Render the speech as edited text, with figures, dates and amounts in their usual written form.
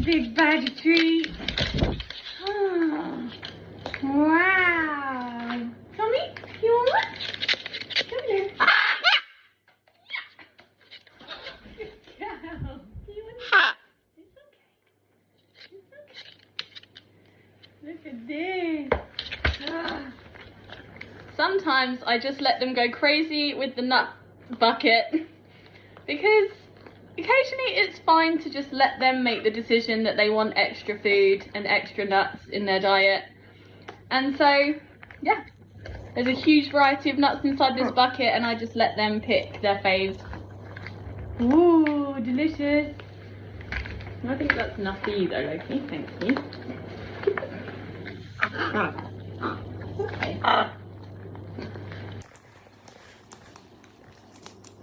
big bag of treats. Oh. Wow. Tommy, you want one? Come here. Good girl. Do you want it? It's okay. It's okay. Look at this. Ah. Sometimes I just let them go crazy with the nut bucket because occasionally it's fine to just let them make the decision that they want extra food and extra nuts in their diet. And so, yeah, there's a huge variety of nuts inside this bucket and I just let them pick their faves. Ooh, delicious. I think that's enough for you though, Loki. Thank you. Okay.